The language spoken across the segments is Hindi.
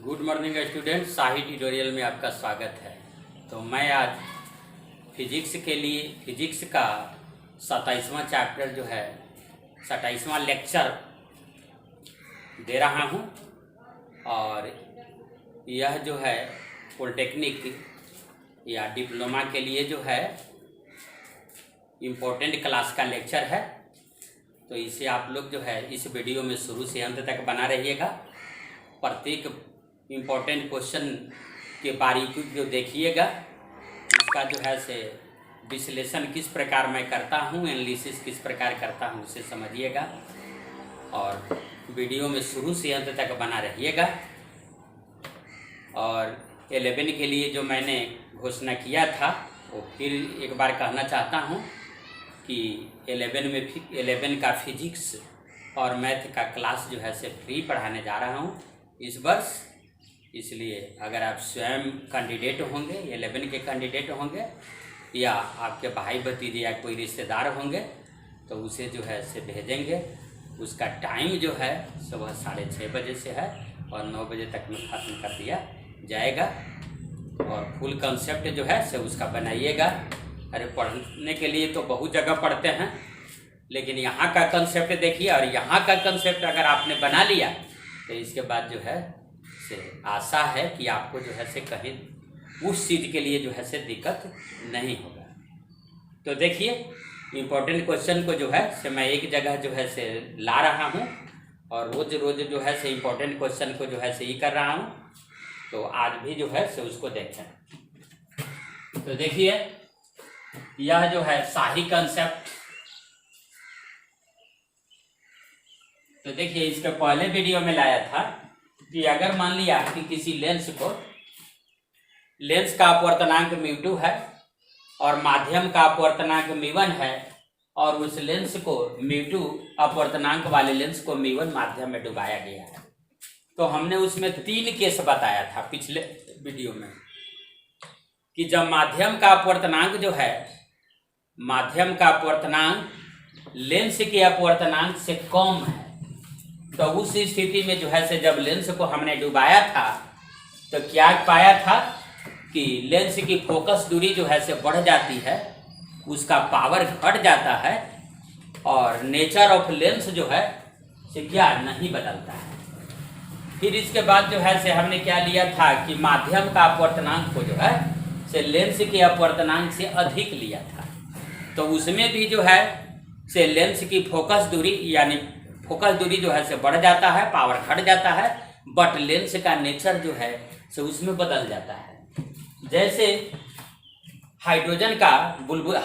गुड मॉर्निंग स्टूडेंट, शाही ट्यूटोरियल में आपका स्वागत है। तो मैं आज फिजिक्स का 27वां चैप्टर जो है 27वां लेक्चर दे रहा हूं। और यह जो है पॉलिटेक्निक या डिप्लोमा के लिए जो है इम्पोर्टेंट क्लास का लेक्चर है। तो इसे आप लोग जो है इस वीडियो में शुरू से अंत तक बना रहिएगा। प्रत्येक इम्पोर्टेंट क्वेश्चन के बारीकी को देखिएगा, उसका जो है से विश्लेषण किस प्रकार मैं करता हूँ, एनालिसिस किस प्रकार करता हूँ उसे समझिएगा और वीडियो में शुरू से अंत तक बना रहिएगा। और 11 के लिए जो मैंने घोषणा किया था वो फिर एक बार कहना चाहता हूँ कि 11 का फिजिक्स और मैथ का क्लास जो है से फ्री पढ़ाने जा रहा हूँ इस वर्ष। इसलिए अगर आप स्वयं कैंडिडेट होंगे, 11 के कैंडिडेट होंगे या आपके भाई भतीजे या कोई रिश्तेदार होंगे तो उसे जो है से भेजेंगे। उसका टाइम जो है सुबह 6:30 बजे से है और 9 बजे तक में ख़त्म कर दिया जाएगा। और फुल कंसेप्ट जो है से उसका बनाइएगा। अरे पढ़ने के लिए तो बहुत जगह पढ़ते हैं, लेकिन यहाँ का कंसेप्ट देखिए और यहाँ का कंसेप्ट अगर आपने बना लिया तो इसके बाद जो है से आशा है कि आपको जो है से कहीं उस चीज़ के लिए जो है से दिक्कत नहीं होगा। तो देखिए इम्पोर्टेंट क्वेश्चन को जो है से मैं एक जगह जो है से ला रहा हूँ और रोज़ रोज़ जो है से इम्पोर्टेंट क्वेश्चन को जो है से ये कर रहा हूँ। तो आज भी जो है से उसको देखें। तो देखिए यह जो है शाही कंसेप्ट, तो देखिए इसके पहले वीडियो में लाया था कि अगर मान लिया कि किसी लेंस का अपवर्तनांक μ2 है और माध्यम का अपवर्तनांक μ1 है और उस लेंस को μ2 अपवर्तनांक वाले लेंस को μ1 माध्यम में डुबाया गया है। तो हमने उसमें 3 केस बताया था पिछले वीडियो में कि जब माध्यम का अपवर्तनांक जो है, माध्यम का अपवर्तनांक लेंस के अपवर्तनांक से कम है, तो उस स्थिति में जो है से जब लेंस को हमने डुबाया था तो क्या पाया था कि लेंस की फोकस दूरी जो है से बढ़ जाती है, उसका पावर घट जाता है और नेचर ऑफ लेंस जो है से क्या नहीं बदलता है। फिर इसके बाद जो है से हमने क्या लिया था कि माध्यम का अपवर्तनांक को जो है से लेंस के अपवर्तनांक से अधिक लिया था। तो उसमें भी जो है से लेंस की फोकस दूरी यानी फोकस दूरी जो है से बढ़ जाता है, पावर घट जाता है, बट लेंस का नेचर जो है से उसमें बदल जाता है। जैसे हाइड्रोजन का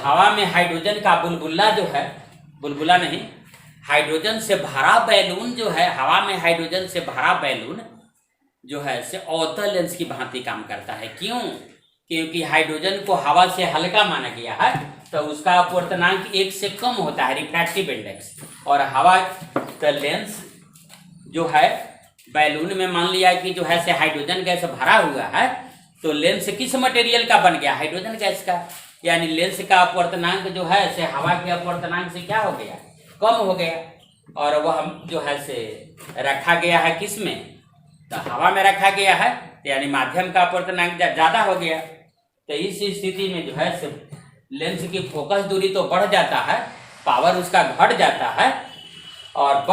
हवा में हाइड्रोजन का बुलबुला जो है, बुलबुला नहीं, हाइड्रोजन से भरा बैलून जो है, हवा में हाइड्रोजन से भरा बैलून जो है से अवतल लेंस की भांति काम करता है। क्यों? क्योंकि हाइड्रोजन को हवा से हल्का माना गया है तो उसका अपवर्तनांक 1 से कम होता है, रिफ्रैक्टिव इंडेक्स। और हवा का लेंस जो है बैलून में मान लिया कि जो है से हाइड्रोजन गैस भरा हुआ है, तो लेंस किस मटेरियल का बन गया? हाइड्रोजन गैस का। यानी लेंस का अपवर्तनांक जो है से हवा के अपवर्तनांक से क्या हो गया? कम हो गया। और वह जो है से रखा गया है किस में? तो हवा में रखा गया है, यानी माध्यम का अपवर्तनांक ज़्यादा हो गया। तो इस स्थिति में जो है से लेंस की फोकस दूरी तो बढ़ जाता है, पावर उसका घट जाता है और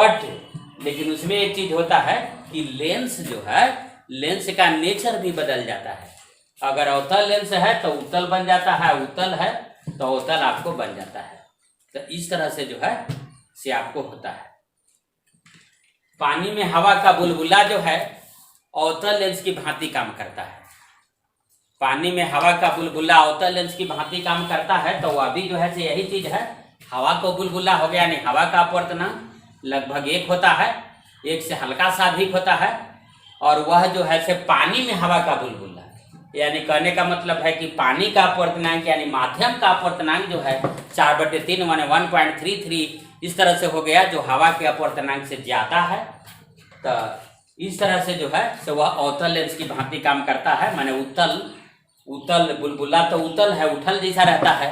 लेकिन उसमें एक चीज होता है कि लेंस जो है, लेंस का नेचर भी बदल जाता है। अगर अवतल लेंस है तो उत्तल बन जाता है, उत्तल है तो अवतल आपको बन जाता है। तो इस तरह से जो है से आपको होता है। पानी में हवा का बुलबुला जो है अवतल लेंस की भांति काम करता है। पानी में हवा का बुलबुला अवतल लेंस की भांति काम करता है। तो वह भी जो है से यही चीज है, हवा को बुलबुला हो गया, यानी हवा का अपवर्तनांक लगभग 1 होता है, 1 से हल्का सा अधिक होता है। और वह जो है से पानी में हवा का बुलबुला, यानी कहने का मतलब है कि पानी का अपवर्तनांक यानी माध्यम का अपवर्तनांक जो है 4/3 माने 1.33 इस तरह से हो गया, जो हवा के अपवर्तनांक से ज्यादा है। तो इस तरह से जो है से वह अवतल लेंस की भांति काम करता है। माने उत्तल बुलबुला तो उत्तल है, उथल जैसा रहता है,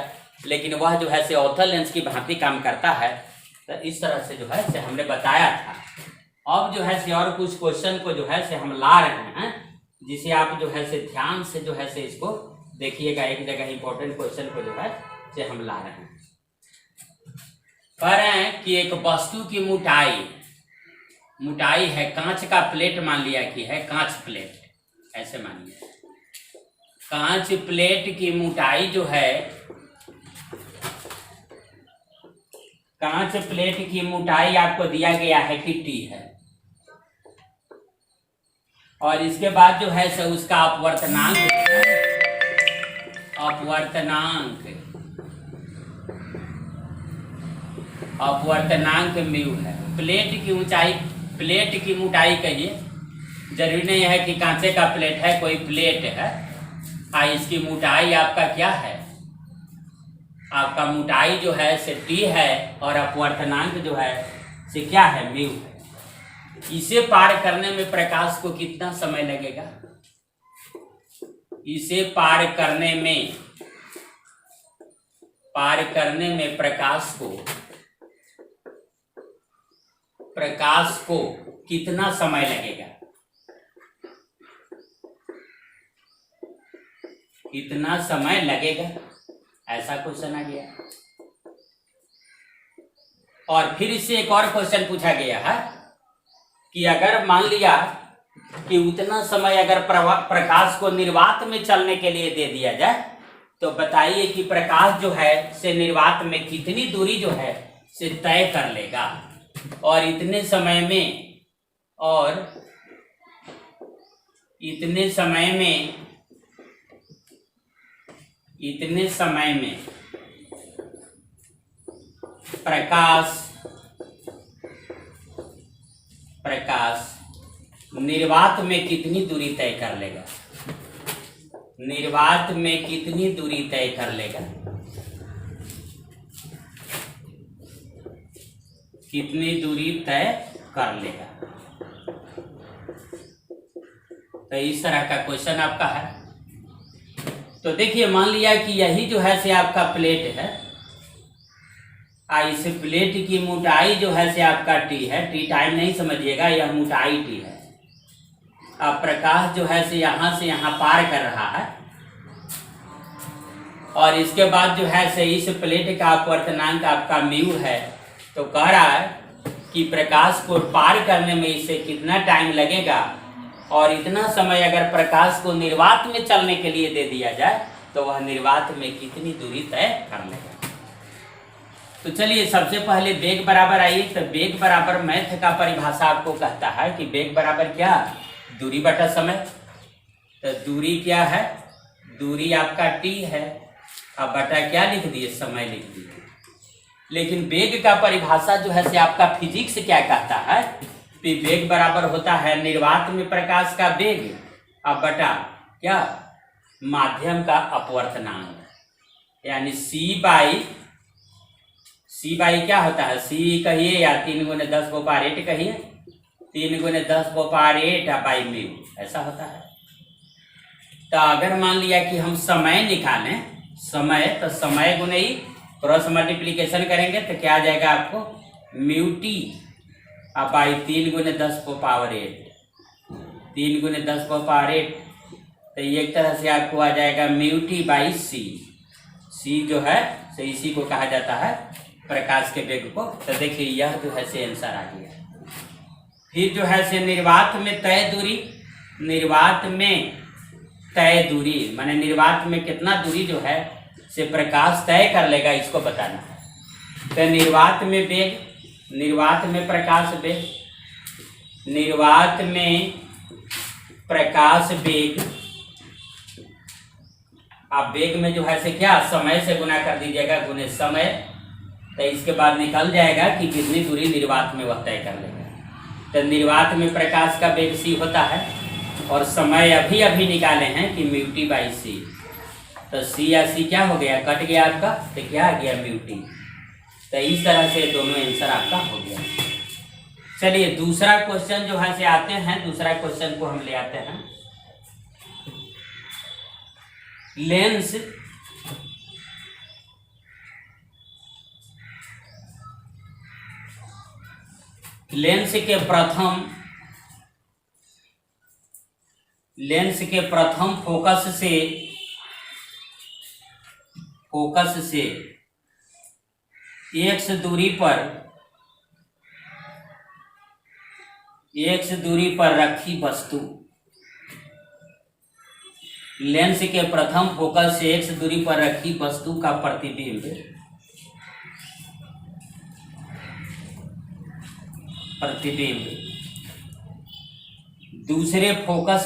लेकिन वह जो है से अवतल लेंस की भांति काम करता है। तो इस तरह से जो है से हमने बताया था। अब जो है से और कुछ क्वेश्चन को जो है से हम ला रहे हैं जिसे आप जो है से ध्यान से जो है से इसको देखिएगा। एक जगह इंपॉर्टेंट क्वेश्चन को जो है से हम ला रहे हैं। कह रहे हैं कि एक वस्तु की मोटाई है, कांच का प्लेट मान लिया कि है, कांच प्लेट ऐसे मानिए, कांच प्लेट की मोटाई जो है, कांच प्लेट की मोटाई आपको दिया गया है कि टी है, और इसके बाद जो है से उसका अपवर्तनांक म्यू है। प्लेट की मोटाई कहिए, जरूरी नहीं है कि कांचे का प्लेट है, कोई प्लेट है, इसकी मोटाई आपका क्या है, आपका मोटाई जो है से टी है, और अपवर्तनांक जो है से क्या है, म्यू है। इसे पार करने में प्रकाश को कितना समय लगेगा? इसे पार करने में प्रकाश को कितना समय लगेगा? कितना समय लगेगा, ऐसा क्वेश्चन आ गया। और फिर इससे एक और क्वेश्चन पूछा गया है कि अगर मान लिया कि उतना समय अगर प्रकाश को निर्वात में चलने के लिए दे दिया जाए, तो बताइए कि प्रकाश जो है से निर्वात में कितनी दूरी जो है से तय कर लेगा, और इतने समय में प्रकाश निर्वात में कितनी दूरी तय कर लेगा? निर्वात में कितनी दूरी तय कर लेगा? कितनी दूरी तय कर लेगा? तो इस तरह का क्वेश्चन आपका है। तो देखिए, मान लिया कि यही जो है से आपका प्लेट है, इस प्लेट की मोटाई जो है से आपका टी है, टी टाइम नहीं समझिएगा, यह मोटाई टी है। अब प्रकाश जो है से यहाँ पार कर रहा है, और इसके बाद जो है से इस प्लेट का अपवर्तनांक आपका म्यू है। तो कह रहा है कि प्रकाश को पार करने में इसे कितना टाइम लगेगा, और इतना समय अगर प्रकाश को निर्वात में चलने के लिए दे दिया जाए, तो वह निर्वात में कितनी दूरी तय कर लेगा। तो चलिए, सबसे पहले वेग बराबर आइए। तो वेग बराबर मैथ का परिभाषा आपको कहता है कि वेग बराबर क्या, दूरी बटा समय। तो दूरी क्या है, दूरी आपका टी है, अब बटा क्या लिख दिए, समय लिख दिए। लेकिन वेग का परिभाषा जो है से आपका फिजिक्स क्या कहता है कि वेग बराबर होता है निर्वात में प्रकाश का वेग, अब बटा क्या, माध्यम का अपवर्तनांक, यानी सी बाई क्या होता है, सी कहिए या 3 × 10⁸ कहिए, 3 × 10⁸ बाई म्यू, ऐसा होता है। तो अगर मान लिया कि हम समय निकालें, तो समय गुने ही क्रॉस मल्टीप्लीकेशन करेंगे तो क्या आ जाएगा आपको, म्यू टी बाई 3 × 10⁸, 3 × 10⁸। तो एक तरह से आपको आ जाएगा म्यू टी बाई सी जो है तो इसी को कहा जाता है प्रकाश के वेग को। तो देखिए, यह जो है से आंसर आ गया। फिर जो है से निर्वात में तय दूरी माने निर्वात में कितना दूरी जो है से प्रकाश तय कर लेगा, इसको बताना है। तो निर्वात में प्रकाश वेग, आप वेग में जो है से क्या, समय से गुना कर दीजिएगा, गुने समय। तो इसके बाद निकल जाएगा कि कितनी दूरी निर्वात में वह तय कर लेगा। तो निर्वात में प्रकाश का वेग c होता है, और समय अभी निकाले हैं कि म्यू टी बाई सी। तो c या c क्या हो गया, कट गया आपका, तो क्या आ गया, म्यू टी। तो इस तरह से दोनों आंसर आपका हो गया। चलिए, दूसरा क्वेश्चन जो है से आते हैं, दूसरा क्वेश्चन को हम ले आते हैं। लेंस के प्रथम लेंस के प्रथम फोकस से एक्स दूरी पर रखी वस्तु, लेंस के प्रथम फोकस से एक्स दूरी पर रखी वस्तु का प्रतिबिंब दूसरे फोकस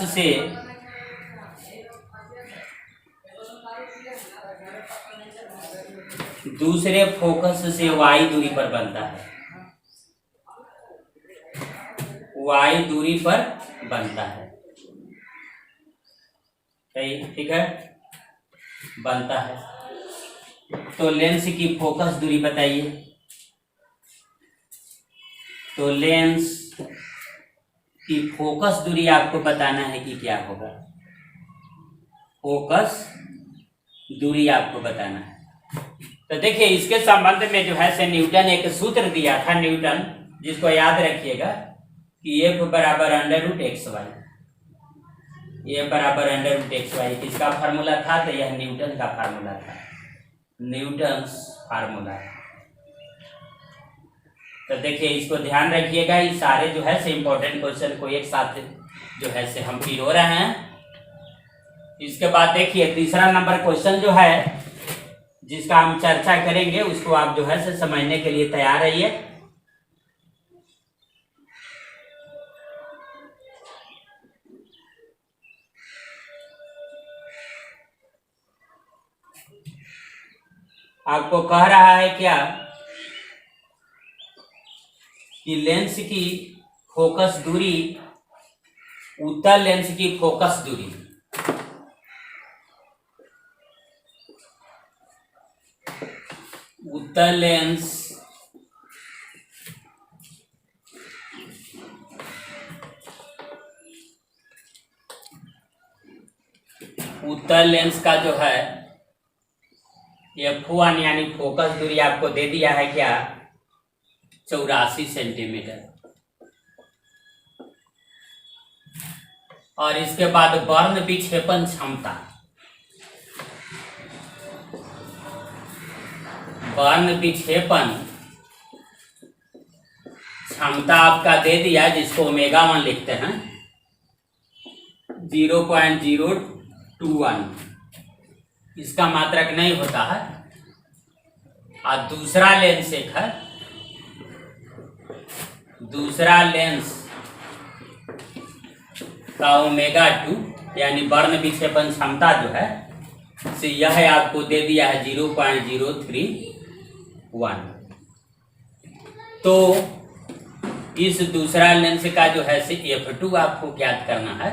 से y दूरी पर बनता है, y दूरी पर बनता है। सही, ठीक है, बनता है। तो लेंस की फोकस दूरी बताइए। तो लेंस की फोकस दूरी आपको बताना है कि क्या होगा, फोकस दूरी आपको बताना है। तो देखिए इसके संबंध में जो है से न्यूटन एक सूत्र दिया था, न्यूटन, जिसको याद रखिएगा कि F बराबर √xy, F बराबर √xy किसका फार्मूला था? तो यह न्यूटन का फार्मूला था, न्यूटन्स फार्मूला। तो देखिए इसको ध्यान रखिएगा, ये सारे जो है से इम्पोर्टेंट क्वेश्चन को एक साथ जो है से हम पिरो रहे हैं। इसके बाद देखिए तीसरा नंबर क्वेश्चन जो है जिसका हम चर्चा करेंगे, उसको आप जो है से समझने के लिए तैयार रहिए। आपको कह रहा है क्या कि लेंस की फोकस दूरी, उत्तल लेंस की फोकस दूरी उत्तल लेंस का जो है F1 यानी फोकस दूरी आपको दे दिया है क्या? 84 सेंटीमीटर। और इसके बाद वर्ण विक्षेपण क्षमता, वर्ण विक्षेपण क्षमता आपका दे दिया, जिसको ω1 लिखते हैं, 0.021, इसका मात्रक नहीं होता है। और दूसरा लेंस एक है, दूसरा लेंस का ω2 यानी वर्ण विक्षेपण क्षमता जो है से यह आपको दे दिया है 0.031। तो इस दूसरा लेंस का जो है से F2 आपको ज्ञात करना है,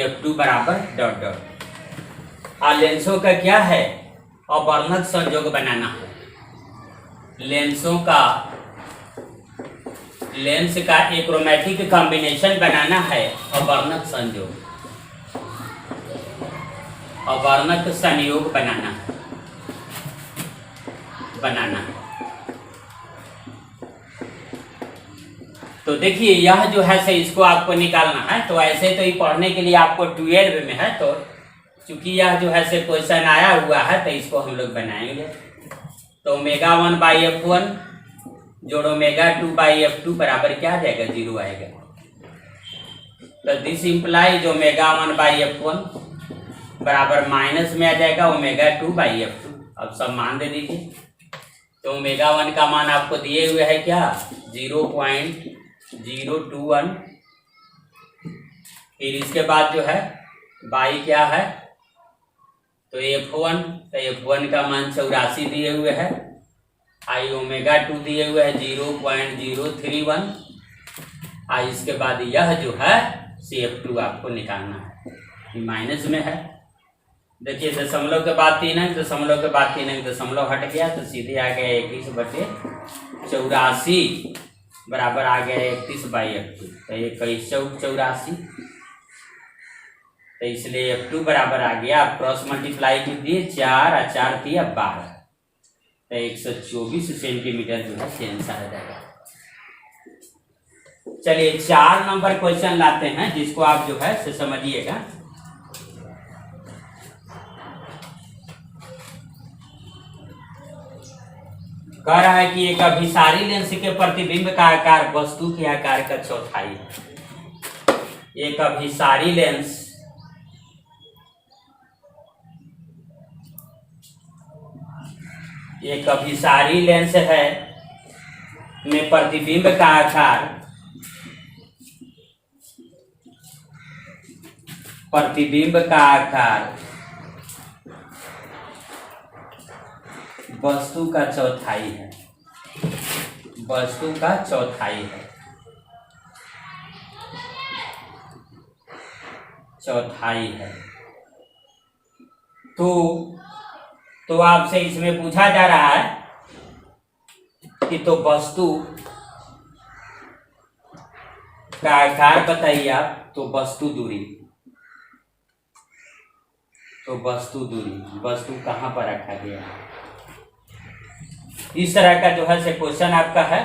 F2 बराबर ... और लेंसों का क्या है? अवर्णक संयोग बनाना है। लेंस का एक्रोमेटिक कॉम्बिनेशन बनाना है, अवर्णक संयोग बनाना है। तो देखिए यह जो है से इसको आपको निकालना है। तो ऐसे तो ये पढ़ने के लिए आपको 12 में है, तो चूंकि यह जो है से क्वेश्चन आया हुआ है तो इसको हम लोग बनाएंगे। तो ω1/F1 जोड़ ω2/F2 बराबर क्या आ जाएगा? 0 आएगा। तो दिस इम्प्लाइज ω1/F1 बराबर माइनस में आ जाएगा ω2/F2। अब सब मान दे दीजिए। तो ω1 का मान आपको दिए हुए है क्या? 0.021। फिर इसके बाद जो है बाई क्या है? तो F1, तो F1 का मान 84 दिए हुए है, आई ω2 दिए हुए है 0.031। आई इसके बाद यह जो है F2 आपको निकालना है, माइनस में है। देखिए दशमलव के बाद 3 अंक, दशमलव के बाद 3 अंक, दशमलव हट गया तो सीधे आ गया 21/84 बराबर आ गया 31/F2। तो 21 × 84, तो इसलिए F2 बराबर आ गया। आप क्रॉस मल्टीप्लाई कीजिए, 4 और 4 दिया 12, तो 124 सेंटीमीटर जो है आंसर आ जाएगा। चलिए 4 नंबर क्वेश्चन लाते हैं, जिसको आप जो है से समझिएगा। कह रहा है कि एक अभिसारी लेंस के प्रतिबिंब का आकार वस्तु के आकार का चौथाई है। एक अभिसारी लेंस है में प्रतिबिंब का आकार वस्तु का चौथाई है। तो आपसे इसमें पूछा जा रहा है कि तो वस्तु का आकार बताइए आप। तो वस्तु दूरी वस्तु कहाँ पर रखा गया है, इस तरह का जो है से क्वेश्चन आपका है।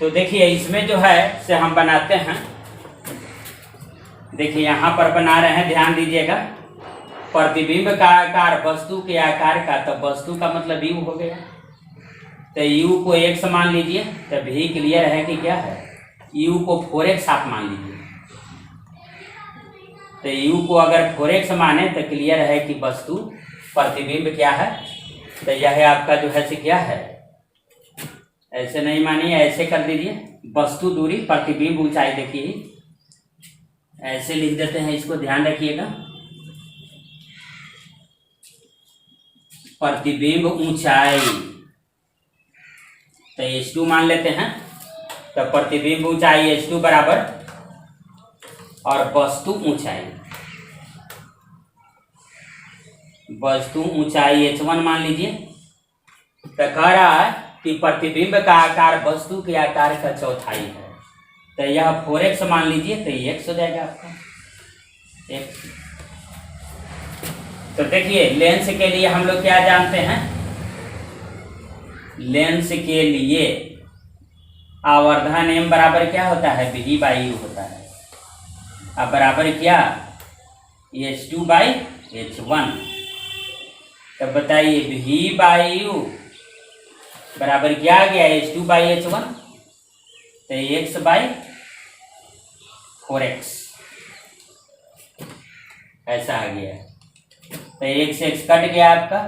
तो देखिए इसमें जो है से हम बनाते हैं। देखिए यहाँ पर बना रहे हैं, ध्यान दीजिएगा। प्रतिबिंब का आकार वस्तु के आकार का, तो वस्तु का मतलब यू हो गया। तो यू को x मान लीजिए, तो भी क्लियर है कि क्या है, यू को 4x आप मान लीजिए। तो यू को अगर 4x माने तो क्लियर है कि वस्तु प्रतिबिंब क्या है। तो यह आपका जो है से क्या है, ऐसे नहीं मानिए, ऐसे कर दीजिए। वस्तु दूरी प्रतिबिंब ऊंचाई, देखिए ऐसे लिख देते हैं, इसको ध्यान रखिएगा। प्रतिबिंब ऊंचाई तो h2 मान लेते हैं। तो प्रतिबिंब ऊंचाई h2 बराबर और वस्तु ऊंचाई h1 मान लीजिए। तो कह रहा है कि प्रतिबिंब का आकार वस्तु के आकार का चौथाई है। तो यह 4x मान लीजिए, तो ये x हो जाएगा आपका x। तो देखिए लेंस के लिए हम लोग क्या जानते हैं, लेंस के लिए आवर्धन m बराबर क्या होता है, v/u होता है। अब बराबर क्या, h2/h1। तब बताइए v/u बराबर क्या आ गया, h2/h1। तो x/4x ऐसा आ गया। तो x कट गया आपका।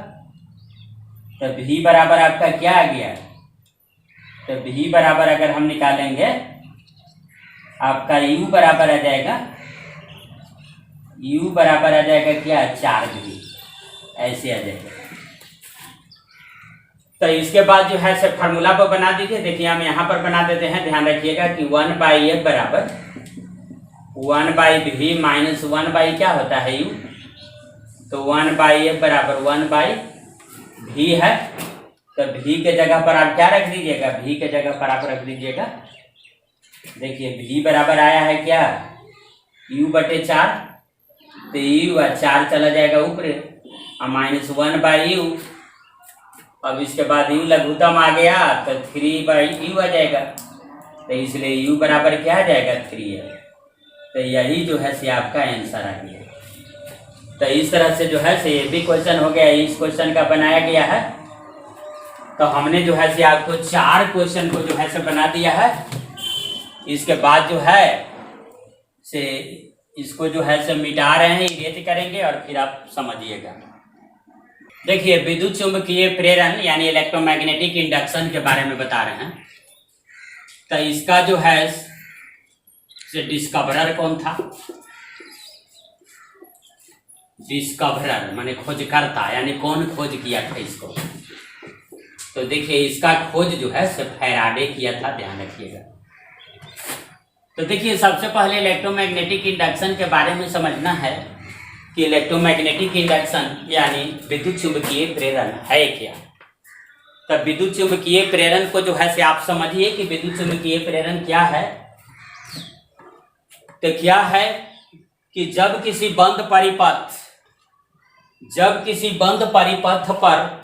तो v बराबर आपका क्या आ गया, तो v बराबर अगर हम निकालेंगे आपका u बराबर आ जाएगा, u बराबर आ जाएगा क्या, 4v, ऐसे आ जाएगा। तो इसके बाद जो है से फार्मूला पर बना दीजिए। देखिए हम यहाँ पर बना देते हैं, ध्यान रखिएगा कि 1/f बराबर 1/v माइनस 1/ क्या होता है u। तो 1/f बराबर 1/v है। तो v के जगह पर आप क्या रख दीजिएगा, v के जगह पर आप रख दीजिएगा। देखिए v बराबर आया है क्या, u/4। तो u 4 चला जाएगा ऊपर और माइनस 1/u। अब इसके बाद u लघुत्तम आ गया तो 3/u आ जाएगा। तो इसलिए u बराबर क्या आ जाएगा, 3 है। तो यही जो है से आपका आंसर आ गया। तो इस तरह से जो है से ये भी क्वेश्चन हो गया, इस क्वेश्चन का बनाया गया है। तो हमने जो है से आपको 4 क्वेश्चन को जो है से बना दिया है। इसके बाद जो है से इसको जो है से मिटा रहे हैं, इरेज करेंगे और फिर आप समझिएगा। देखिए विद्युत चुंबकीय प्रेरण यानी इलेक्ट्रोमैग्नेटिक इंडक्शन के बारे में बता रहे हैं। तो इसका जो है से डिस्कवरर कौन था, डिस्कवरर माने खोजकर्ता, यानी कौन खोज किया था इसको। तो देखिए इसका खोज जो है से फैराडे किया था, ध्यान रखिएगा। तो देखिए सबसे पहले इलेक्ट्रोमैग्नेटिक इंडक्शन के बारे में समझना है कि इलेक्ट्रोमैग्नेटिक इंडक्शन यानी विद्युत चुंबकीय प्रेरण है क्या। तब विद्युत चुंबकीय प्रेरण को जो है से आप समझिए कि विद्युत चुंबकीय प्रेरण क्या है। तो क्या है कि जब किसी बंद परिपथ पर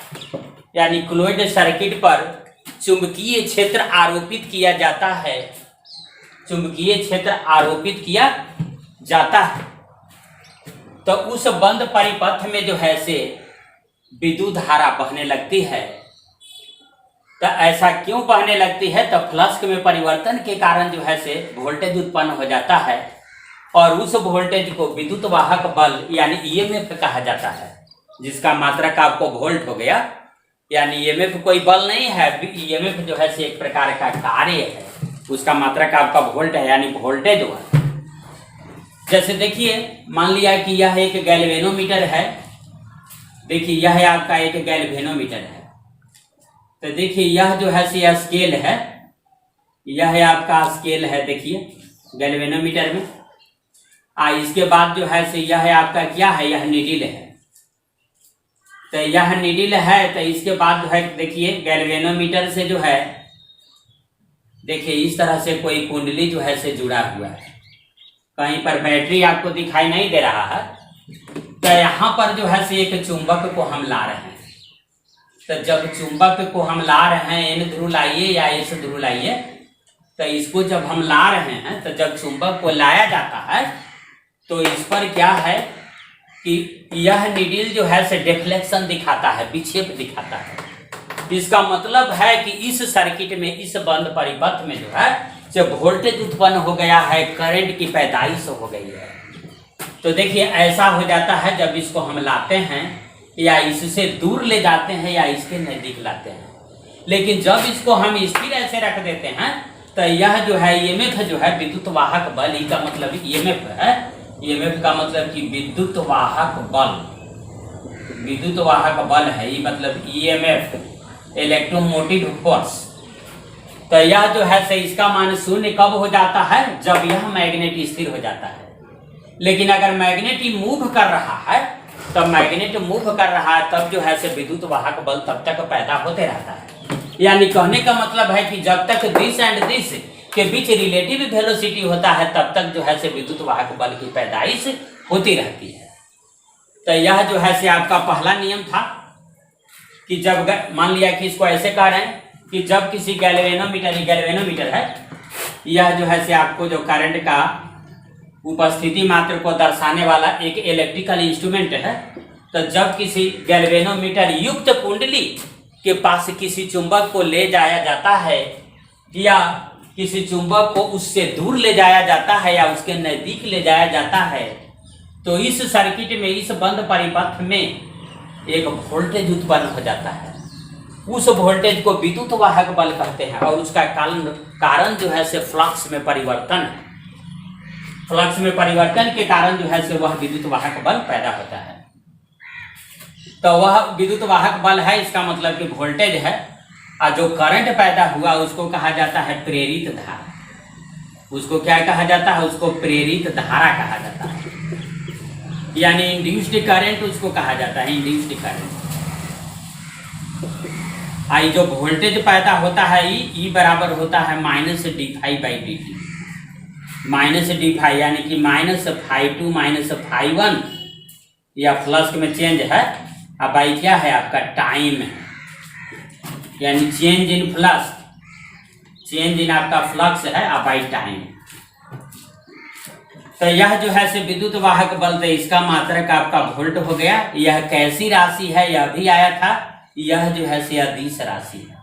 यानी क्लोज्ड सर्किट पर चुंबकीय क्षेत्र आरोपित किया जाता है, चुंबकीय क्षेत्र आरोपित किया जाता है, तो उस बंद परिपथ में जो है से विद्युत धारा बहने लगती है। तो ऐसा क्यों बहने लगती है? तो फ्लक्स में परिवर्तन के कारण जो है से वोल्टेज उत्पन्न हो जाता है और उस वोल्टेज को विद्युत वाहक बल यानी ईएमएफ कहा जाता है, जिसका मात्रक आपको वोल्ट हो गया। यानी ईएमएफ कोई बल नहीं है, ईएमएफ जो है से एक प्रकार का कार्य है, उसका मात्रक आपका वोल्ट है यानी वोल्टेज हुआ। जैसे देखिए, मान लिया कि यह एक गैल्वेनोमीटर है, देखिए यह आपका एक गैल्वेनोमीटर है। तो देखिए यह जो है यह स्केल है, यह आपका स्केल है, देखिए गैल्वेनोमीटर में। इसके बाद जो है यह आपका क्या है, यह नीडल है। तो यह नीडल है, तो इसके बाद जो है देखिए गैल्वेनोमीटर से जो है देखिए इस तरह से कोई कुंडली जो है से जुड़ा हुआ है। कहीं पर बैटरी आपको दिखाई नहीं दे रहा है। तो यहाँ पर जो है से एक चुंबक को हम ला रहे हैं। तो जब चुंबक को हम ला रहे हैं, एन ध्रुव लाइए या एस ध्रुव लाइए, तो इसको जब हम ला रहे हैं, तो जब चुंबक को लाया जाता है तो इस पर क्या है कि यह नीडल जो है से डिफ्लेक्शन दिखाता है, विक्षेप दिखाता है। इसका मतलब है कि इस सर्किट में, इस बंद परिपथ में जो है जब वोल्टेज उत्पन्न हो गया है, करंट की पैदाइश हो गई है। तो देखिए ऐसा हो जाता है जब इसको हम लाते हैं या इससे दूर ले जाते हैं या इसके नजदीक लाते हैं। लेकिन जब इसको हम स्थिर ऐसे रख देते हैं तो यह जो है ईएमएफ जो है विद्युत वाहक बल, इसका मतलब ईएमएफ है, ईएमएफ का मतलब कि विद्युत वाहक बल, विद्युत वाहक बल है, ये मतलब ईएमएफ, इलेक्ट्रोमोटिव फोर्स। तो यह जो है से इसका मान शून्य कब हो जाता है? जब यह मैग्नेट स्थिर हो जाता है। लेकिन अगर मैग्नेट मूव कर रहा है, तब मैग्नेट मूव कर रहा है, तब जो है से विद्युत वाहक बल तब तक पैदा होते रहता है। यानी कहने का मतलब है कि जब तक दिस एंड दिस के बीच रिलेटिव वेलोसिटी होता है, तब तक जो है से विद्युत वाहक बल की पैदाइश होती रहती है। तो यह जो है से आपका पहला नियम था कि जब मान लिया कि इसको ऐसे कह रहे हैं कि जब किसी गैल्वेनोमीटर है, यह जो है से आपको जो करंट का उपस्थिति मात्र को दर्शाने वाला एक इलेक्ट्रिकल इंस्ट्रूमेंट है। तो जब किसी गैल्वेनोमीटर युक्त कुंडली के पास किसी चुंबक को ले जाया जाता है या किसी चुंबक को उससे दूर ले जाया जाता है या उसके नजदीक ले जाया जाता है, तो इस सर्किट में, इस बंद परिपथ में एक वोल्टेज उत्पन्न हो जाता है। उस वोल्टेज को विद्युत वाहक बल कहते हैं और उसका कारण जो है से फ्लक्स में परिवर्तन है। फ्लक्स में परिवर्तन के कारण जो है से वह विद्युत वाहक बल पैदा होता है। तो वह विद्युत वाहक बल है, इसका मतलब कि वोल्टेज है, और जो करंट पैदा हुआ उसको कहा जाता है प्रेरित धारा। उसको क्या कहा जाता है? उसको प्रेरित धारा कहा जाता है, यानी इंड्यूस्ड करंट उसको कहा जाता है, इंड्यूस्ड करंट। आई जो वोल्टेज पैदा होता है, ई बराबर होता है -d∅/dt, -d∅, यानी कि -∅2 -∅1 या फ्लक्स में चेंज है। अब आई क्या है? आपका टाइम है, यानी change in flux, change in आपका फ्लक्स है, अब आई टाइम। तो यह जो है से विद्युत वाहक बल, तो इसका मात्रक आपका वोल्ट हो गया। यह कैसी राशि है? यह भी आया था, यह जो है से अदिश राशि है।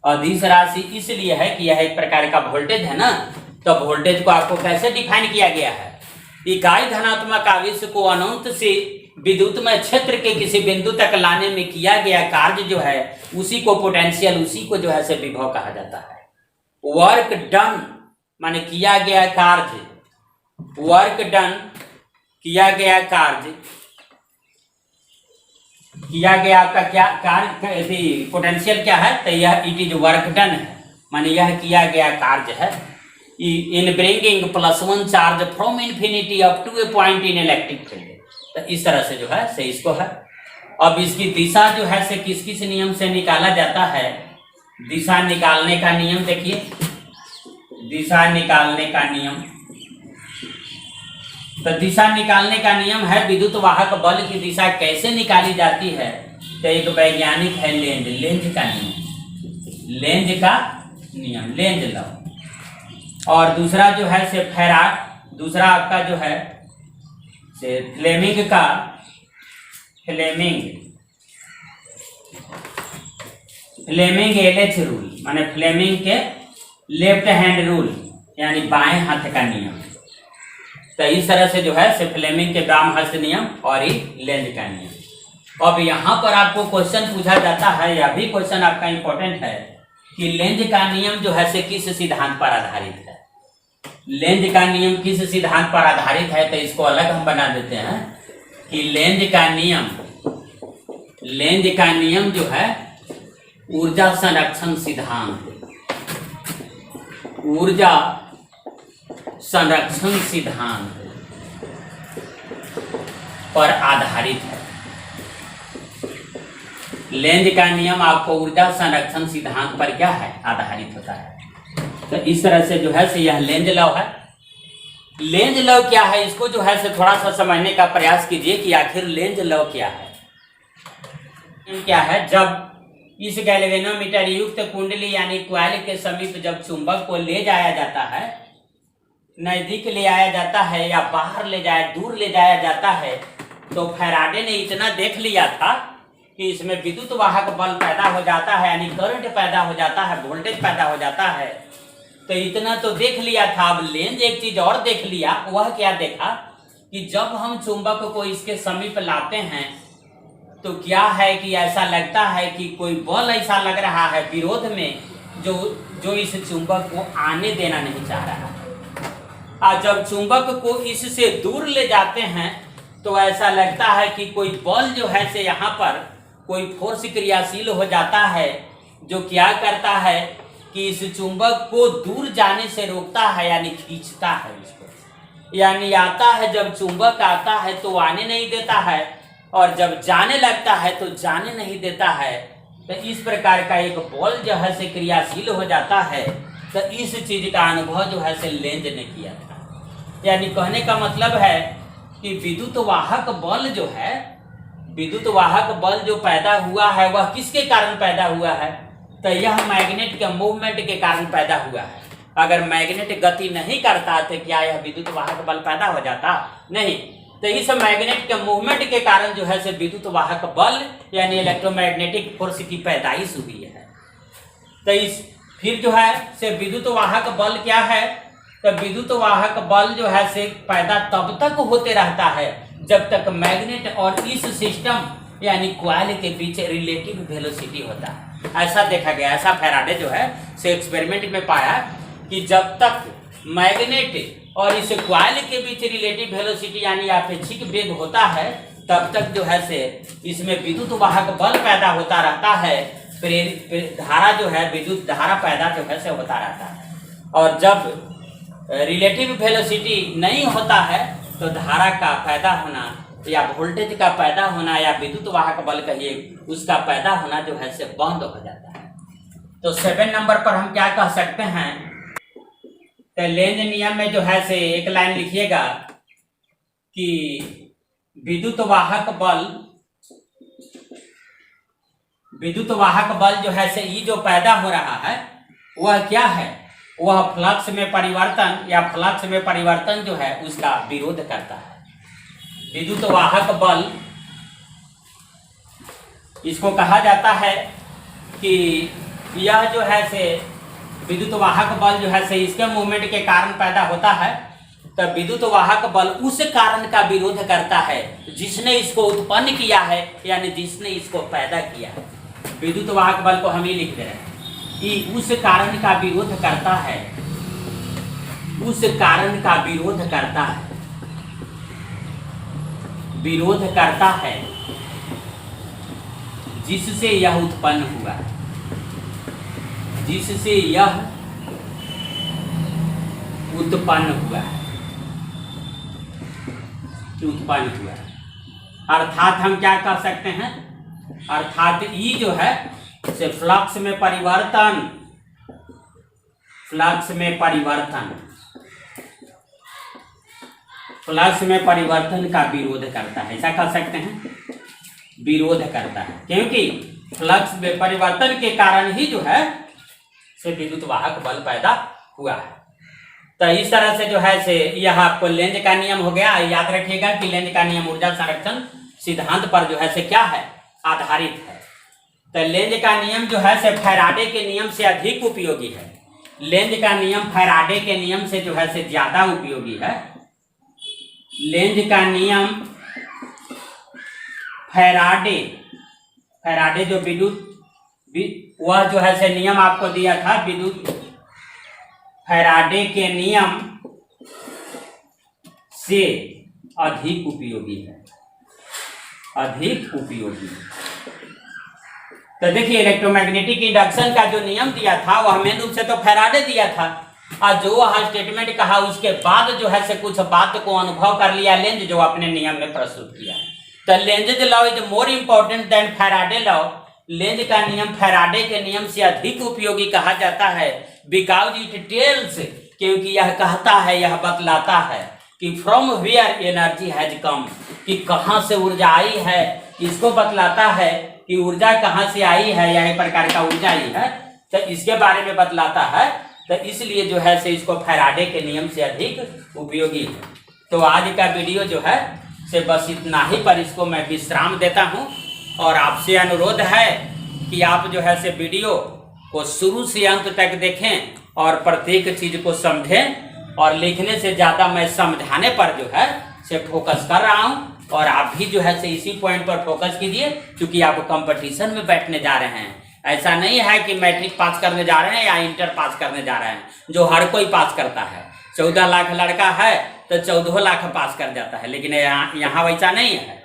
अदिश राशि इसलिए है कि यह एक प्रकार का वोल्टेज है ना। तो वोल्टेज को आपको कैसे डिफाइन किया गया है? इकाई धनात्मक आवेश को अनंत से विद्युतमय क्षेत्र के किसी बिंदु तक लाने में किया गया कार्य जो है, उसी को पोटेंशियल, उसी को जो है से विभव कहा जाता है। वर्क डन माने किया गया कार्य, वर्क डन किया गया कार्य, किया गया आपका क्या कार्य, पोटेंशियल क्या है? तो यह इट इज वर्क डन है, माने यह किया गया कार्य है in bringing +1 charge from infinity up to a point in electric field. तो इस तरह से जो है से इसको है। अब इसकी दिशा जो है से किस किस नियम से निकाला जाता है? दिशा निकालने का नियम देखिए, दिशा निकालने का नियम, तो दिशा निकालने का नियम है विद्युत वाहक बल की दिशा कैसे निकाली जाती है? तो एक वैज्ञानिक है लेंज का नियम। लेंज का नियम, लेंज लॉ। और दूसरा जो है से दूसरा आपका जो है से फ्लेमिंग LH रूल, माने फ्लेमिंग के लेफ्ट हैंड रूल यानी बाएं हाथ का नियम। तो इस तरह से जो है से फ्लेमिंग के वाम हस्त नियम और ही लेंज का नियम। अब यहाँ पर आपको क्वेश्चन पूछा जाता है, यह भी क्वेश्चन आपका इंपॉर्टेंट है कि लेंज का नियम जो है से किस सिद्धांत पर आधारित है। लेंज का नियम किस सिद्धांत पर आधारित है, तो इसको अलग हम बना देते हैं कि लेंज का नियम जो है ऊर्जा संरक्षण सिद्धांत पर आधारित है। लेंज का नियम आपको ऊर्जा संरक्षण सिद्धांत पर क्या है, आधारित होता है। तो इस तरह से जो है से यह लेंज लॉ है। लेंज लॉ क्या है, इसको जो है से थोड़ा सा समझने का प्रयास कीजिए कि आखिर लेंज लॉ क्या है। क्या है, जब इस गैल्वेनोमीटर युक्त कुंडली यानी क्वाइल के समीप जब चुंबक को ले जाया जाता है, नजदीक ले आया जाता है या बाहर दूर ले जाया जाता है, तो फैराडे ने इतना देख लिया था कि इसमें विद्युत वाहक बल पैदा हो जाता है, यानी करंट पैदा हो जाता है, वोल्टेज पैदा हो जाता है। तो इतना तो देख लिया था। अब लेंज एक चीज और देख लिया। वह क्या देखा कि जब हम चुंबक को इसके समीप लाते हैं तो क्या है कि ऐसा लगता है कि कोई बल ऐसा लग रहा है विरोध में जो इस चुंबक को आने देना नहीं चाह रहा है। और जब चुंबक को इससे दूर ले जाते हैं तो ऐसा लगता है कि कोई बल जो है से यहाँ पर कोई फोर्स क्रियाशील हो जाता है, जो क्या करता है कि इस चुंबक को दूर जाने से रोकता है, यानी खींचता है इसको। यानी आता है, जब चुंबक आता है तो आने नहीं देता है, और जब जाने लगता है तो जाने नहीं देता है। तो इस प्रकार का एक बल जो है से क्रियाशील हो जाता है। तो इस चीज का अनुभव जो है से लेंज ने किया था। यानी कहने का मतलब है कि विद्युत वाहक बल जो पैदा हुआ है वह किसके कारण पैदा हुआ है, तो यह मैग्नेट के मूवमेंट के कारण पैदा हुआ है। अगर मैग्नेट गति नहीं करता तो क्या यह विद्युत वाहक बल पैदा हो जाता? नहीं। तो इस मैग्नेट के मूवमेंट के कारण जो है से विद्युत वाहक बल यानी इलेक्ट्रोमैग्नेटिक फोर्स की पैदाइश हुई है। तो फिर जो है से विद्युत वाहक बल क्या है, तो विद्युत वाहक बल जो है से पैदा तब तक होते रहता है जब तक मैग्नेट और इस सिस्टम यानी क्वाइल के बीच रिलेटिव वेलोसिटी होता है। ऐसा देखा गया, ऐसा फैराडे जो है से एक्सपेरिमेंट में पाया कि जब तक मैग्नेट और इस क्वाइल के बीच रिलेटिव वेलोसिटी यानी आपेक्षिक वेग होता है, तब तक जो है से इसमें विद्युत वाहक बल पैदा होता रहता है, धारा जो है विद्युत धारा पैदा जो है से होता रहता है। और जब रिलेटिव वेलोसिटी नहीं होता है तो धारा का पैदा होना या वोल्टेज का पैदा होना या विद्युत वाहक बल कहिए उसका पैदा होना जो है से बंद हो जाता है। तो 7 नंबर पर हम क्या कह सकते हैं, तो लेंज नियम में जो है से एक लाइन लिखिएगा कि विद्युत वाहक बल जो है से ये जो पैदा हो रहा है वह क्या है, वह फ्लक्स में परिवर्तन जो है उसका विरोध करता है। विद्युत वाहक बल इसको कहा जाता है कि यह जो है से विद्युत वाहक बल जो है से इसके मूवमेंट के कारण पैदा होता है। तो विद्युत वाहक बल उस कारण का विरोध करता है जिसने इसको उत्पन्न किया है, यानी जिसने इसको पैदा किया है। विद्युत वाहक बल को हम ही लिख दे रहे हैं कि उस कारण का विरोध करता है, विरोध करता है जिससे यह उत्पन्न हुआ है, अर्थात हम क्या कह सकते हैं, अर्थात ई जो है से फ्लक्स में परिवर्तन का विरोध करता है। ऐसा कह सकते हैं, विरोध करता है, क्योंकि फ्लक्स में परिवर्तन के कारण ही जो है से विद्युत वाहक बल पैदा हुआ है। तो इस तरह से जो है से यह आपको लेंज का नियम हो गया। याद रखिएगा कि लेंज का नियम ऊर्जा संरक्षण सिद्धांत पर जो है से क्या है, आधारित है। तो लेंज का नियम जो है से फैराडे के नियम से अधिक उपयोगी है। लेंज का नियम फैराडे के नियम से जो है से ज्यादा उपयोगी है। लेंज का नियम फैराडे जो विद्युत वह जो है से नियम आपको दिया था, विद्युत फैराडे के नियम से अधिक उपयोगी है, अधिक उपयोगी। तो देखिए इलेक्ट्रोमैग्नेटिक इंडक्शन का जो नियम दिया था वह मेन रूप से तो फैराडे दिया था, और जो वह स्टेटमेंट कहा उसके बाद जो है से कुछ बात को अनुभव कर लिया लेंज, जो अपने नियम में प्रस्तुत किया। तो Lenz law is more important than Faraday law. Lenz का नियम फैराडे के नियम से अधिक उपयोगी कहा जाता है, बिकॉज इट टेल्स, क्योंकि यह कहता है, यह बतलाता है कि from where energy has come, कि कहाँ से ऊर्जा आई है। इसको बतलाता है कि ऊर्जा कहाँ से आई है, या एक प्रकार का ऊर्जा ही है, तो इसके बारे में बतलाता है। तो इसलिए जो है से इसको फैराडे के नियम से अधिक उपयोगी है। तो आज का वीडियो जो है से बस इतना ही पर इसको मैं विश्राम देता हूँ, और आपसे अनुरोध है कि आप जो है से वीडियो को शुरू से अंत तक देखें और प्रत्येक चीज को समझें, और लिखने से ज़्यादा मैं समझाने पर जो है से फोकस कर रहा हूँ, और आप भी जो है से इसी पॉइंट पर फोकस कीजिए, क्योंकि आप कंपटीशन में बैठने जा रहे हैं। ऐसा नहीं है कि मैट्रिक पास करने जा रहे हैं या इंटर पास करने जा रहे हैं, जो हर कोई पास करता है। 14 लाख लड़का है तो 14 लाख पास कर जाता है, लेकिन यहाँ वैसा नहीं है।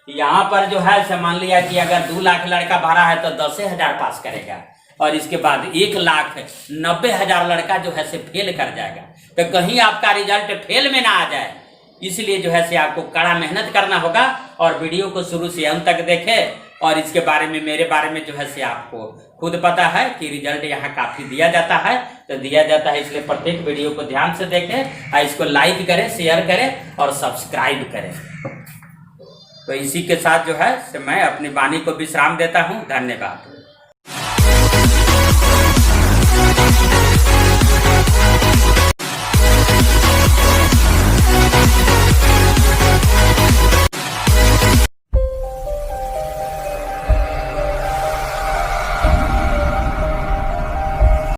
यहाँ पर जो है से मान लिया कि अगर 2 लाख लड़का भरा है तो 10,000 पास करेगा, और इसके बाद 1,90,000 लड़का जो है से फेल कर जाएगा। तो कहीं आपका रिजल्ट फेल में ना आ जाए, इसलिए जो है से आपको कड़ा मेहनत करना होगा, और वीडियो को शुरू से अंत तक देखें। और इसके बारे में, मेरे बारे में जो है से आपको खुद पता है कि रिजल्ट यहाँ काफ़ी दिया जाता है, तो दिया जाता है, इसलिए प्रत्येक वीडियो को ध्यान से देखें, और इसको लाइक करें, शेयर करें और सब्सक्राइब करें। तो इसी के साथ जो है मैं अपनी वाणी को विश्राम देता हूँ। धन्यवाद।